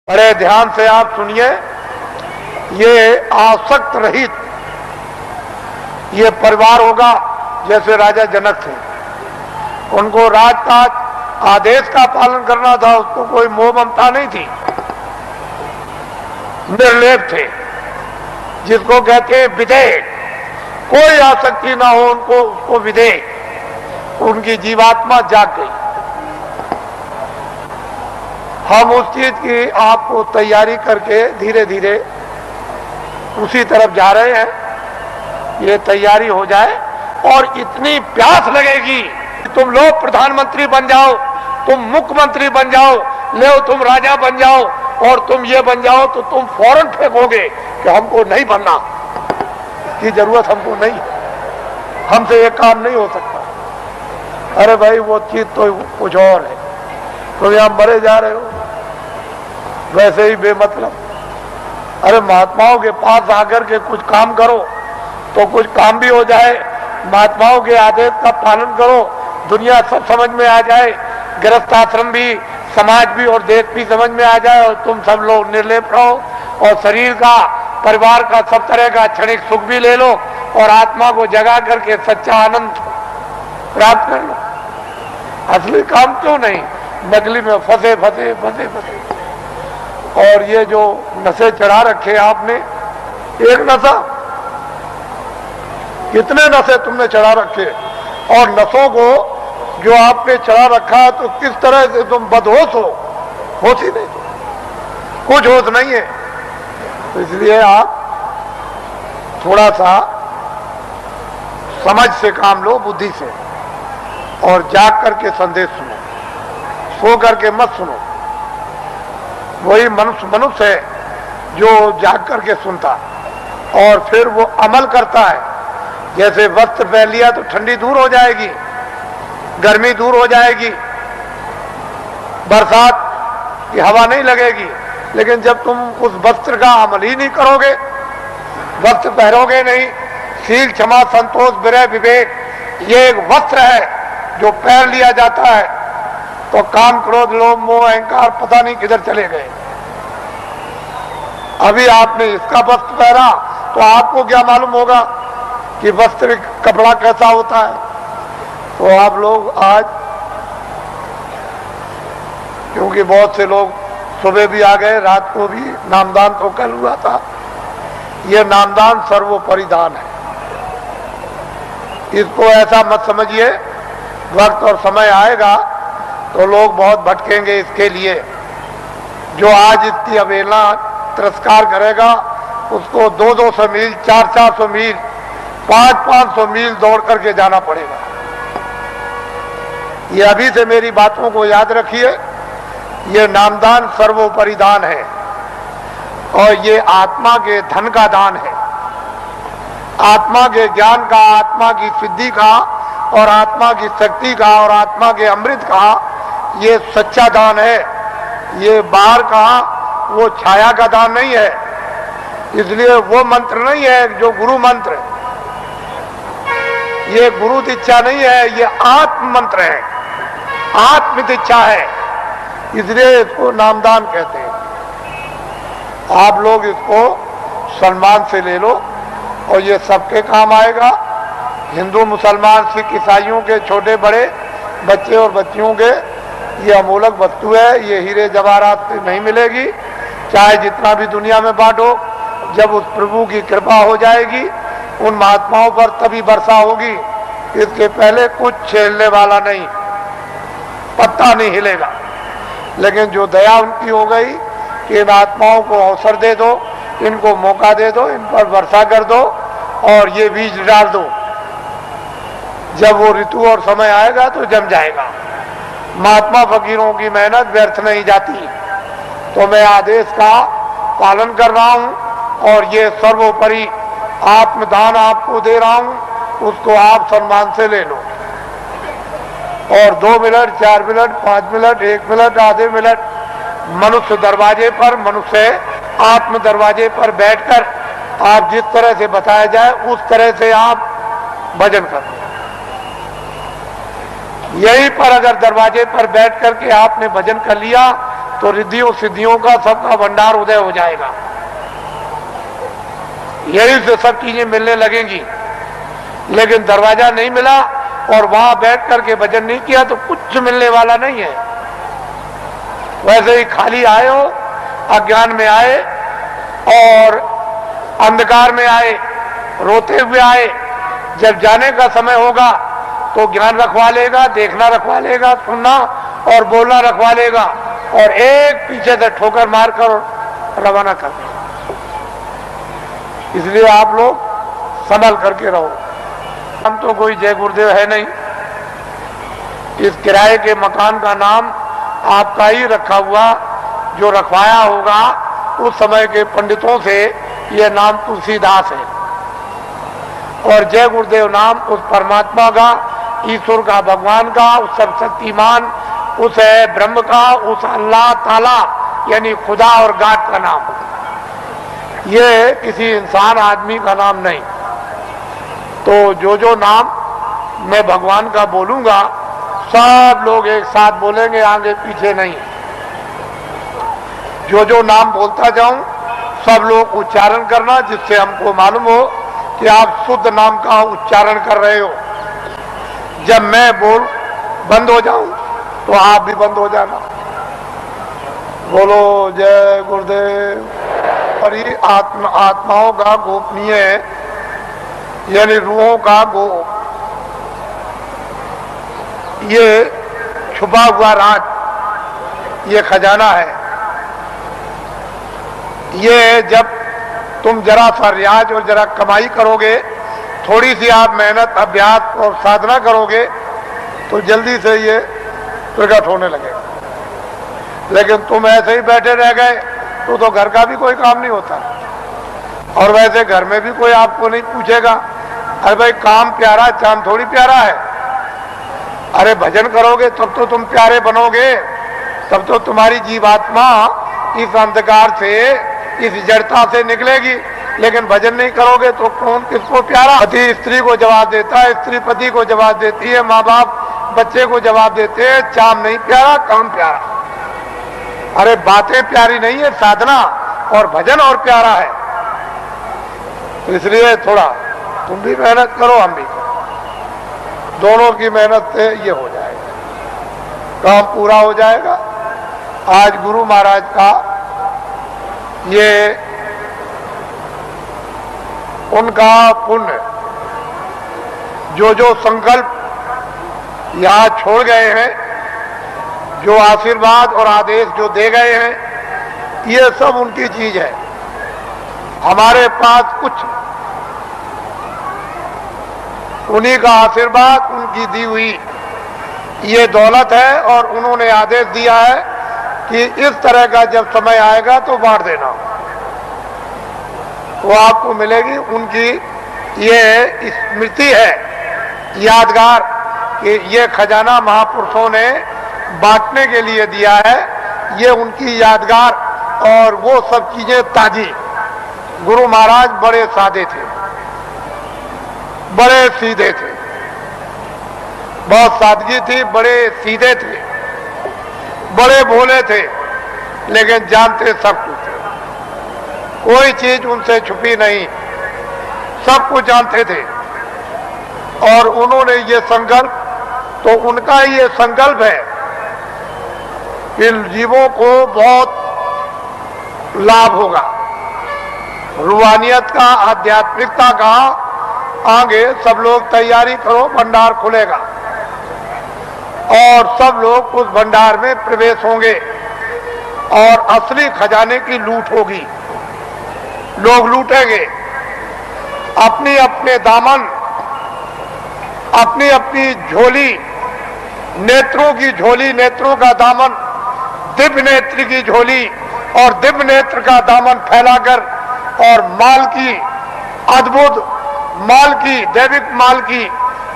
बड़े ध्यान से आप सुनिए। ये आसक्त रहित ये परिवार होगा जैसे राजा जनक थे। उनको राजकाज आदेश का पालन करना था, उसको कोई मोह ममता नहीं थी। निर्लेप थे, जिसको कहते हैं विधेय। कोई आसक्ति ना हो उनको, उसको विधेय। उनकी जीवात्मा जाग गई। हम उस चीज की आपको तैयारी करके धीरे धीरे उसी तरफ जा रहे हैं। ये तैयारी हो जाए और इतनी प्यास लगेगी कि तुम लोग प्रधानमंत्री बन जाओ, तुम मुख्यमंत्री बन जाओ, ले तुम राजा बन जाओ और तुम ये बन जाओ, तो तुम फौरन फेंकोगे कि हमको नहीं बनना, की जरूरत हमको नहीं, हमसे ये काम नहीं हो सकता। अरे भाई वो चीज तो कुछ और है। तुम यहां मरे जा रहे हो वैसे ही बेमतलब। अरे महात्माओं के पास आकर के कुछ काम करो तो कुछ काम भी हो जाए। महात्माओं के आदेश का पालन करो, दुनिया सब समझ में आ जाए, गृहस्थ आश्रम भी, समाज भी और देश भी समझ में आ जाए और तुम सब लोग निर्लेप रहो और शरीर का, परिवार का, सब तरह का क्षणिक सुख भी ले लो और आत्मा को जगा करके सच्चा आनंद प्राप्त कर लो। असली काम क्यों नहीं, नकली में फंसे फंसे फंसे फंसे। और ये जो नशे चढ़ा रखे आपने, एक नशा, कितने नशे तुमने चढ़ा रखे। और नशों को जो आपने चढ़ा रखा है तो किस तरह से तुम बदहोश हो, होश ही नहीं, कुछ होश नहीं है। तो इसलिए आप थोड़ा सा समझ से काम लो, बुद्धि से, और जाग करके संदेश सुनो, सो करके मत सुनो। वही मनुष्य है जो जाग करके सुनता और फिर वो अमल करता है। जैसे वस्त्र पहन लिया तो ठंडी दूर हो जाएगी, गर्मी दूर हो जाएगी, बरसात की हवा नहीं लगेगी। लेकिन जब तुम उस वस्त्र का अमल ही नहीं करोगे, वस्त्र पहनोगे नहीं, शील, क्षमा, संतोष, विनय, विवेक, ये एक वस्त्र है जो पहन लिया जाता है, तो काम, क्रोध, लोभ, मोह, अहंकार पता नहीं किधर चले गए। अभी आपने इसका वस्त्र पहना तो आपको क्या मालूम होगा कि वस्त्र कपड़ा कैसा होता है। तो आप लोग आज, क्योंकि बहुत से लोग सुबह भी आ गए, रात को भी, नामदान तो कल हुआ था। यह नामदान सर्वोपरि दान है। इसको ऐसा मत समझिए, वक्त और समय आएगा तो लोग बहुत भटकेंगे इसके लिए। जो आज इसकी अवहेलना, तिरस्कार करेगा, उसको 200-200 मील, 400-400 मील, 500-500 मील दौड़ करके जाना पड़ेगा। ये अभी से मेरी बातों को याद रखिए। ये नामदान सर्वोपरि दान है और ये आत्मा के धन का दान है, आत्मा के ज्ञान का, आत्मा की सिद्धि का और आत्मा की शक्ति का और आत्मा के अमृत का ये सच्चा दान है। ये बाहर का वो छाया का दान नहीं है। इसलिए वो मंत्र नहीं है जो गुरु मंत्र, ये गुरु दीक्षा नहीं है, ये आत्म मंत्र है, आत्म दीक्षा है। इसलिए इसको नामदान कहते हैं। आप लोग इसको सम्मान से ले लो और ये सबके काम आएगा। हिंदू, मुसलमान, सिख, ईसाइयों के, छोटे बड़े, बच्चे और बच्चियों के, ये अमूलक वस्तु है। ये हीरे जवाहरात से नहीं मिलेगी, चाहे जितना भी दुनिया में बांटो। जब उस प्रभु की कृपा हो जाएगी उन महात्माओं पर, तभी वर्षा होगी। इसके पहले कुछ छेड़ने वाला नहीं, पत्ता नहीं हिलेगा। लेकिन जो दया उनकी हो गई कि इन आत्माओं को अवसर दे दो, इनको मौका दे दो, इन पर वर्षा कर दो और ये बीज डाल दो। जब वो ऋतु और समय आएगा तो जम जाएगा। महात्मा फकीरों की मेहनत व्यर्थ नहीं जाती। तो मैं आदेश का पालन कर रहा हूं और ये सर्वोपरि आत्मदान आपको दे रहा हूं, उसको आप सम्मान से ले लो। और 2 मिनट, 4 मिनट, 5 मिनट, 1 मिनट, आधे मिनट मनुष्य दरवाजे पर, मनुष्य आत्म दरवाजे पर बैठकर आप जिस तरह से बताया जाए उस तरह से आप भजन करो। यहीं पर अगर दरवाजे पर बैठ करके आपने भजन कर लिया तो रिद्धियों सिद्धियों का सबका भंडार उदय हो जाएगा। यही से सब चीजें मिलने लगेंगी। लेकिन दरवाजा नहीं मिला और वहां बैठ करके भजन नहीं किया तो कुछ मिलने वाला नहीं है। वैसे ही खाली आए हो, अज्ञान में आए और अंधकार में आए, रोते हुए आए। जब जाने का समय होगा तो ज्ञान रखवा लेगा, देखना रखवा लेगा, सुनना और बोलना रखवा लेगा और एक पीछे से ठोकर मारकर रवाना कर देगा। इसलिए आप लोग संभल करके रहो। हम तो कोई जय गुरुदेव है नहीं। इस किराए के मकान का नाम आपका ही रखा हुआ, जो रखवाया होगा उस समय के पंडितों से, यह नाम तुलसीदास है। और जय गुरुदेव नाम उस परमात्मा का, ईश्वर का, भगवान का, उस सर्वशक्तिमान, उस ब्रह्म का, उस अल्लाह ताला यानी खुदा और गाड का नाम। ये किसी इंसान आदमी का नाम नहीं। तो जो नाम मैं भगवान का बोलूंगा सब लोग एक साथ बोलेंगे, आगे पीछे नहीं। जो नाम बोलता जाऊं सब लोग उच्चारण करना, जिससे हमको मालूम हो कि आप शुद्ध नाम का उच्चारण कर रहे हो। जब मैं बोल बंद हो जाऊं तो आप भी बंद हो जाना। बोलो जय गुरुदेव। और ये आत्माओं का गोपनीय यानी रूहों का गोप, ये छुपा हुआ राज, ये खजाना है। ये जब तुम जरा सा रियाज और जरा कमाई करोगे, थोड़ी सी आप मेहनत, अभ्यास और साधना करोगे तो जल्दी से ये प्रकट होने लगेगा। लेकिन तुम ऐसे ही बैठे रह गए तो घर का भी कोई काम नहीं होता। और वैसे घर में भी कोई आपको नहीं पूछेगा, अरे भाई काम प्यारा, चांद थोड़ी प्यारा है। अरे भजन करोगे तब तो तुम प्यारे बनोगे, तब तो तुम्हारी जीवात्मा इस अंधकार से, इस जड़ता से निकलेगी। लेकिन भजन नहीं करोगे तो कौन किसको प्यारा? पति स्त्री को जवाब देता है, स्त्री पति को जवाब देती है, माँ बाप बच्चे को जवाब देते हैं। चाम नहीं प्यारा, काम प्यारा। अरे बातें प्यारी नहीं है, साधना और भजन और प्यारा है। तो इसलिए थोड़ा तुम भी मेहनत करो, हम भी, दोनों की मेहनत से ये हो जाएगा, काम पूरा हो जाएगा। आज गुरु महाराज का ये उनका पुण्य, जो संकल्प यहाँ छोड़ गए हैं, जो आशीर्वाद और आदेश जो दे गए हैं, ये सब उनकी चीज है। हमारे पास कुछ, उन्हीं का आशीर्वाद, उनकी दी हुई ये दौलत है। और उन्होंने आदेश दिया है कि इस तरह का जब समय आएगा तो बांट देना, वो आपको मिलेगी। उनकी ये स्मृति है, यादगार, कि ये खजाना महापुरुषों ने बांटने के लिए दिया है। ये उनकी यादगार और वो सब चीजें ताजी। गुरु महाराज बड़े सादे थे, बड़े सीधे थे, बहुत सादगी थी, बड़े सीधे थे, बड़े भोले थे, लेकिन जानते सब कुछ थे। कोई चीज उनसे छुपी नहीं, सब कुछ जानते थे। और उन्होंने ये संकल्प, तो उनका ये संकल्प है कि जीवों को बहुत लाभ होगा, रूहानियत का, आध्यात्मिकता का। आगे सब लोग तैयारी करो, भंडार खुलेगा और सब लोग उस भंडार में प्रवेश होंगे और असली खजाने की लूट होगी। लोग लूटेंगे अपनी अपने दामन, अपनी अपनी झोली, नेत्रों की झोली, नेत्रों का दामन, दिव्य नेत्र की झोली और दिव्य नेत्र का दामन फैलाकर, और माल की, अद्भुत माल की, दैविक माल की,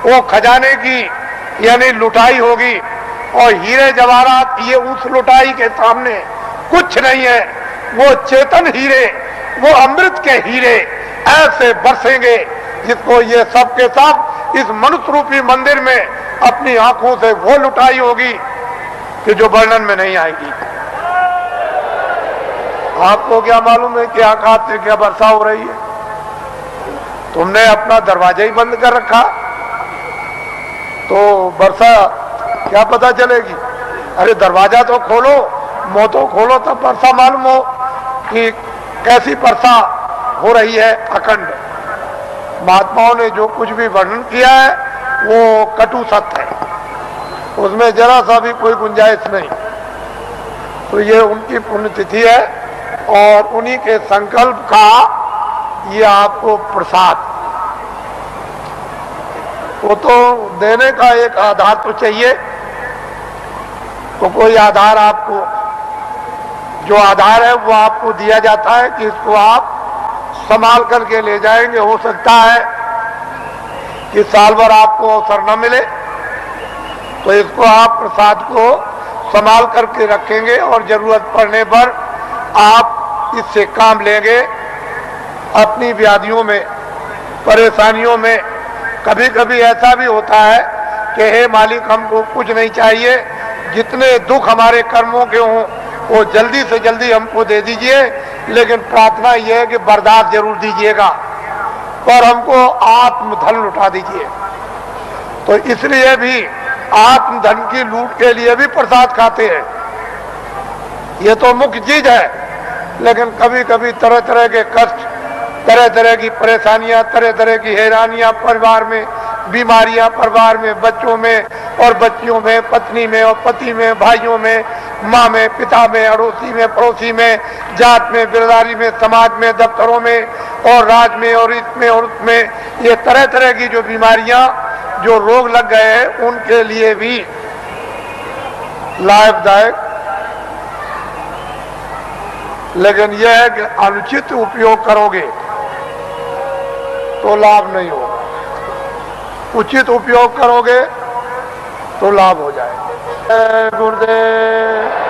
वो खजाने की यानी लुटाई होगी। और हीरे जवाहरात ये उस लुटाई के सामने कुछ नहीं है। वो चेतन हीरे, वो अमृत के हीरे ऐसे बरसेंगे जिसको ये सब के सब इस मनुष्य रूपी मंदिर में अपनी आंखों से वो लुटाई होगी कि जो वर्णन में नहीं आएगी। आपको क्या मालूम है कि आकाश से क्या वर्षा हो रही है? तुमने अपना दरवाजा ही बंद कर रखा, तो वर्षा क्या पता चलेगी? अरे दरवाजा तो खोलो, मुंह तो खोलो, तब वर्षा मालूम हो कि कैसी वर्षा हो रही है अखंड। महात्माओं ने जो कुछ भी वर्णन किया है वो कटु सत्य है, उसमें जरा सा भी कोई गुंजाइश नहीं। तो ये उनकी पुण्यतिथि है और उन्हीं के संकल्प का ये आपको प्रसाद। वो तो देने का एक आधार तो चाहिए, तो कोई आधार आपको, जो आधार है वो आपको दिया जाता है कि इसको आप संभाल करके ले जाएंगे। हो सकता है कि साल भर आपको अवसर न मिले, तो इसको आप प्रसाद को संभाल करके रखेंगे और जरूरत पड़ने पर आप इससे काम लेंगे। अपनी व्याधियों में, परेशानियों में कभी कभी ऐसा भी होता है कि हे मालिक, हमको कुछ नहीं चाहिए, जितने दुख हमारे कर्मों के हों वो जल्दी से जल्दी हमको दे दीजिए, लेकिन प्रार्थना यह है कि बर्दाश्त जरूर दीजिएगा और हमको आत्मधन लुटा दीजिए। तो इसलिए भी आत्मधन की लूट के लिए भी प्रसाद खाते हैं, ये तो मुख्य चीज है। लेकिन कभी कभी तरह तरह के कष्ट, तरह तरह की परेशानियां, तरह तरह की हैरानियां परिवार में, बीमारियां परिवार में, बच्चों में और बच्चियों में, पत्नी में और पति में, भाइयों में, माँ में, पिता में, अड़ोसी में, पड़ोसी में, जात में, बिरदारी में, समाज में, दफ्तरों में और राज में और इसमें और उसमें, ये तरह तरह की जो बीमारियां, जो रोग लग गए हैं, उनके लिए भी लाभदायक। लेकिन यह है कि अनुचित उपयोग करोगे तो लाभ नहीं होगा, उचित उपयोग करोगे तो लाभ हो जाएगा। गुरुदेव।